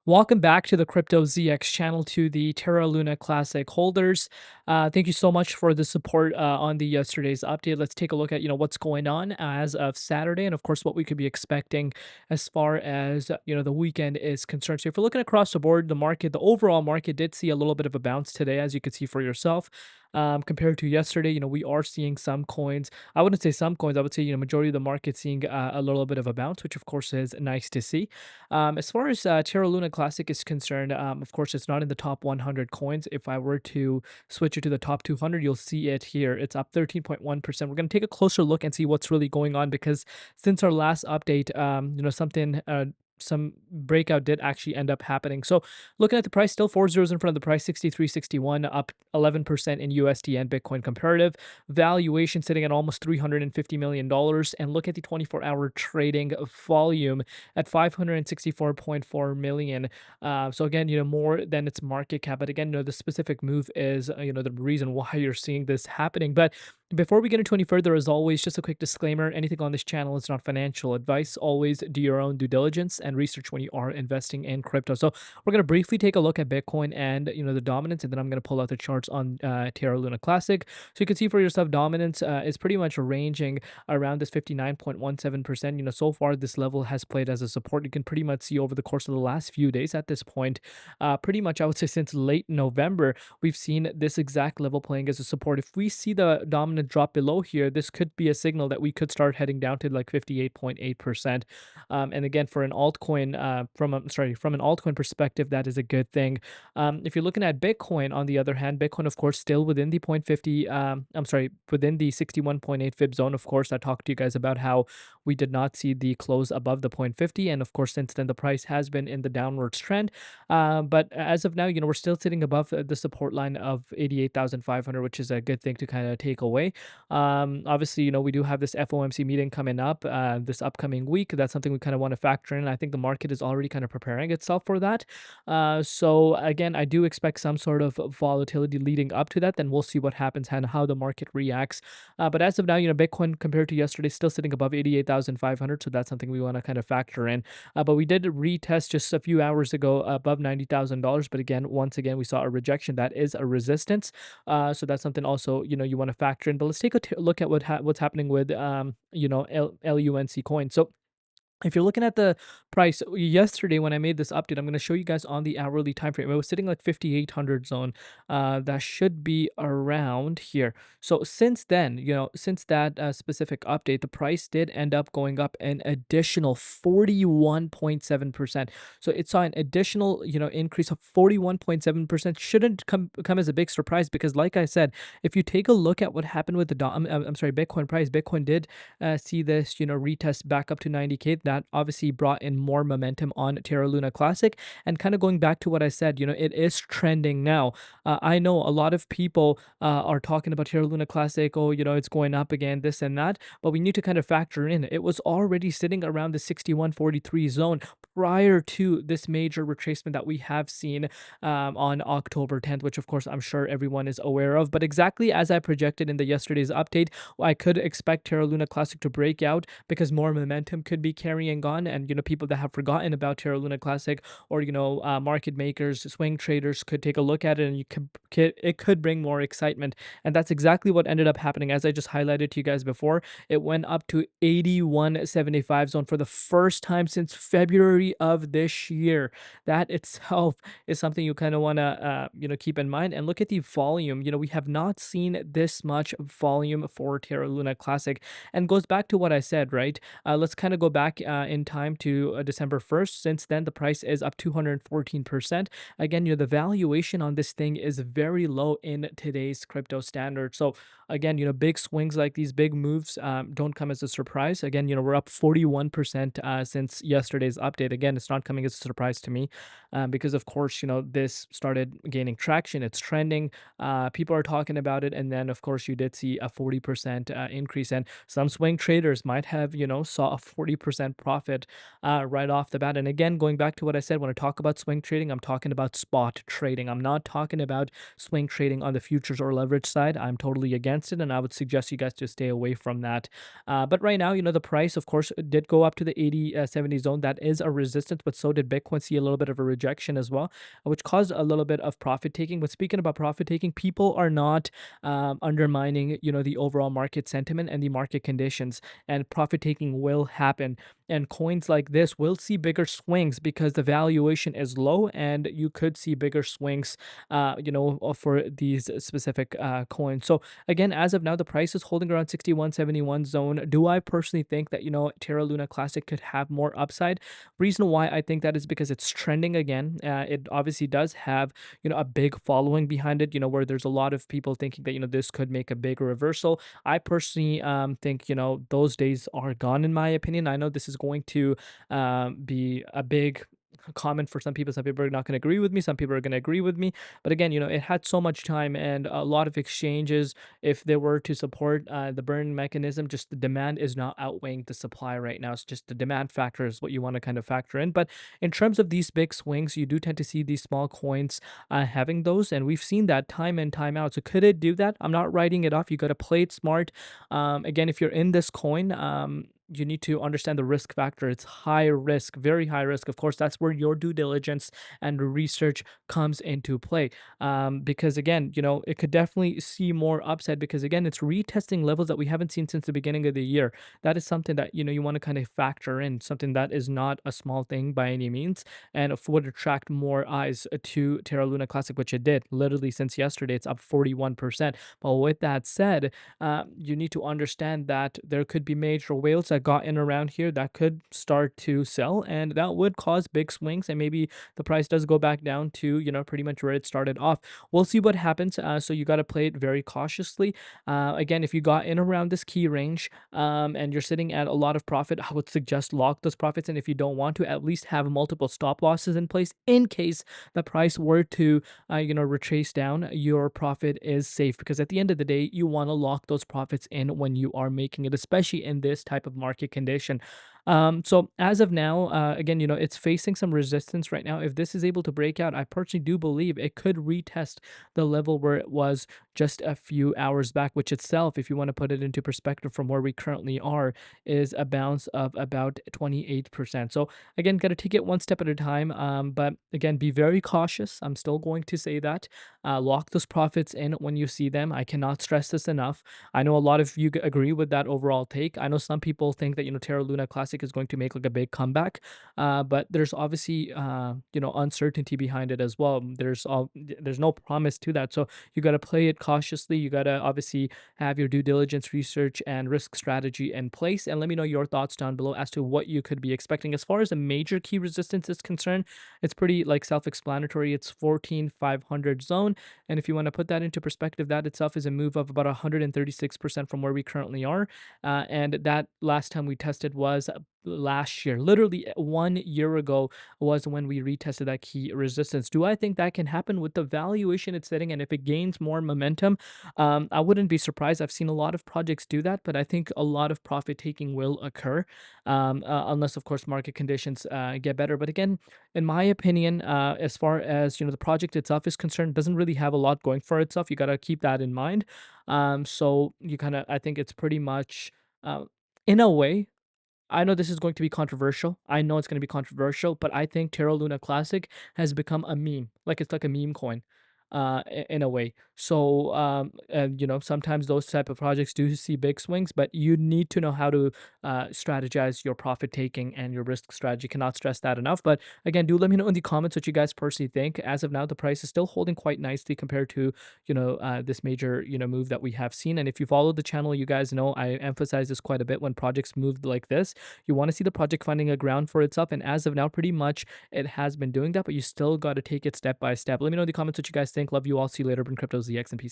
Welcome back to the Crypto ZX channel, to the Terra Luna Classic holders. Thank you so much for the support on the yesterday's update. Let's take a look at what's going on as of Saturday, and of course what we could be expecting as far as the weekend is concerned. So if you're looking across the board, the overall market did see a little bit of a bounce today, as you could see for yourself. Compared to yesterday, we are seeing some coins. I wouldn't say some coins. I would say majority of the market seeing a little bit of a bounce, which of course is nice to see. As far as Terra Luna Classic is concerned, of course, it's not in the top 100 coins. If I were to switch it to the top 200, you'll see it here. It's up 13.1%. We're going to take a closer look and see what's really going on, because since our last update, some breakout did actually end up happening. So looking at the price, still four zeros in front of the price, 63.61, up 11% in USD and Bitcoin comparative. Valuation sitting at almost $350 million. And look at the 24-hour trading volume at 564.4 million. So again, more than its market cap. But again, the specific move is, the reason why you're seeing this happening. But before we get into any further, as always, just a quick disclaimer: anything on this channel is not financial advice. Always do your own due diligence and research when you are investing in crypto. So we're going to briefly take a look at Bitcoin and the dominance, and then I'm going to pull out the charts on Terra Luna Classic, so you can see for yourself. Dominance is pretty much ranging around this 59.17%. So far this level has played as a support. You can pretty much see over the course of the last few days at this point, pretty much I would say since late November, we've seen this exact level playing as a support. If we see the dominant drop below here, this could be a signal that we could start heading down to like 58.8%. And again, for an altcoin, from an altcoin perspective, that is a good thing. If you're looking at Bitcoin, on the other hand, Bitcoin, of course, still within the point 50, within the 61.8 fib zone. Of course, I talked to you guys about how we did not see the close above the point 50. And of course, since then, the price has been in the downwards trend. But as of now, we're still sitting above the support line of 88,500, which is a good thing to kind of take away. Obviously, we do have this FOMC meeting coming up this upcoming week. That's something we kind of want to factor in. I think the market is already kind of preparing itself for that. So again, I do expect some sort of volatility leading up to that. Then we'll see what happens and how the market reacts. But as of now, Bitcoin compared to yesterday still sitting above 88,500. So that's something we want to kind of factor in. But we did retest just a few hours ago above $90,000. But again, once again, we saw a rejection. That is a resistance. So that's something also, you want to factor in. But let's take a look at what's happening with, LUNC coin. So if you're looking at the price yesterday when I made this update, I'm going to show you guys on the hourly time frame. It was sitting like 5800 zone. That should be around here. So since then, since that specific update, the price did end up going up an additional 41.7%. So it saw an additional, increase of 41.7%. Shouldn't come as a big surprise, because like I said, if you take a look at what happened with the Bitcoin price, Bitcoin did see this, retest back up to 90K. That obviously brought in more momentum on Terra Luna Classic. And kind of going back to what I said, it is trending now. I know a lot of people are talking about Terra Luna Classic. Oh, it's going up again, this and that. But we need to kind of factor in, it was already sitting around the 61.43 zone prior to this major retracement that we have seen on October 10th, which of course I'm sure everyone is aware of. But exactly as I projected in the yesterday's update, I could expect Terra Luna Classic to break out, because more momentum could be carrying on. And people that have forgotten about Terra Luna Classic, or market makers, swing traders, could take a look at it, and it could bring more excitement. And that's exactly what ended up happening. As I just highlighted to you guys before, it went up to 81.75 zone for the first time since February of this year. That itself is something you kind of want to keep in mind. And look at the volume. We have not seen this much volume for Terra Luna Classic, and goes back to what I said, right? Let's kind of go back in time to December 1st. Since then, the price is up 214%. Again, the valuation on this thing is very low in today's crypto standard. So again, big swings like these, big moves, don't come as a surprise. Again, we're up 41% since yesterday's update. Again, it's not coming as a surprise to me, because of course, this started gaining traction. It's trending. People are talking about it. And then of course you did see a 40% increase, and some swing traders might have, saw a 40% profit right off the bat. And again, going back to what I said, when I talk about swing trading, I'm talking about spot trading. I'm not talking about swing trading on the futures or leverage side. I'm totally against it, and I would suggest you guys to stay away from that. But right now, the price, of course, did go up to the 80, 70 zone. That is a resistance, but so did Bitcoin see a little bit of a rejection as well, which caused a little bit of profit taking. But speaking about profit taking, people are not undermining, the overall market sentiment and the market conditions, and profit taking will happen. And coins like this will see bigger swings because the valuation is low, and you could see bigger swings, for these specific coins. So again, as of now, the price is holding around 61.71 zone. Do I personally think that, Terra Luna Classic could have more upside? Reason why I think that is because it's trending again. It obviously does have, a big following behind it, where there's a lot of people thinking that, this could make a big reversal. I personally think, those days are gone, in my opinion. I know this is going to be a big comment for some people. Some people are not going to agree with me. Some people are going to agree with me. But again, it had so much time and a lot of exchanges. If they were to support the burn mechanism, just the demand is not outweighing the supply right now. It's just the demand factor is what you want to kind of factor in. But in terms of these big swings, you do tend to see these small coins having those. And we've seen that time and time out. So could it do that? I'm not writing it off. You got to play it smart. Again, if you're in this coin, you need to understand the risk factor. It's high risk, very high risk. Of course, that's where your due diligence and research comes into play. Because again, it could definitely see more upside because again, it's retesting levels that we haven't seen since the beginning of the year. That is something that you want to kind of factor in. Something that is not a small thing by any means, and it would attract more eyes to Terra Luna Classic, which it did. Literally since yesterday, it's up 41%. But with that said, you need to understand that there could be major whales that got in around here that could start to sell, and that would cause big swings, and maybe the price does go back down to pretty much where it started off. We'll see what happens. So you got to play it very cautiously. Again, if you got in around this key range, and you're sitting at a lot of profit, I would suggest lock those profits, and if you don't want to, at least have multiple stop losses in place in case the price were to retrace down. Your profit is safe because at the end of the day, you want to lock those profits in when you are making it, especially in this type of market condition. So as of now, again, it's facing some resistance right now. If this is able to break out, I personally do believe it could retest the level where it was just a few hours back, which itself, if you want to put it into perspective from where we currently are, is a bounce of about 28%. So again, got to take it one step at a time. But again, be very cautious. I'm still going to say that. Lock those profits in when you see them. I cannot stress this enough. I know a lot of you agree with that overall take. I know some people think that Terra Luna Classic is going to make like a big comeback, but there's obviously uncertainty behind it as well. There's no promise to that, so you got to play it cautiously. You got to obviously have your due diligence, research, and risk strategy in place. And let me know your thoughts down below as to what you could be expecting. As far as a major key resistance is concerned, it's pretty like self-explanatory. It's 14,500 zone. And if you want to put that into perspective, that itself is a move of about 136% from where we currently are. And that last time we tested was last year. Literally 1 year ago was when we retested that key resistance. Do I think that can happen with the valuation it's setting? And if it gains more momentum, I wouldn't be surprised. I've seen a lot of projects do that, but I think a lot of profit taking will occur, unless, of course, market conditions get better. But again, in my opinion, as far as the project itself is concerned, doesn't really have a lot going for itself. You got to keep that in mind. So you kind of, I think it's pretty much, uh, in a way, I know this is going to be controversial. I know it's going to be controversial, but I think Terra Luna Classic has become a meme. Like it's like a meme coin, in a way. So, and sometimes those type of projects do see big swings, but you need to know how to strategize your profit taking and your risk strategy. Cannot stress that enough. But again, do let me know in the comments what you guys personally think. As of now, the price is still holding quite nicely compared to this major move that we have seen. And if you follow the channel, you guys know I emphasize this quite a bit. When projects move like this, you want to see the project finding a ground for itself. And as of now, pretty much it has been doing that, but you still got to take it step by step. Let me know in the comments what you guys think. Love you all. See you later. Been Crypto ZX and peace.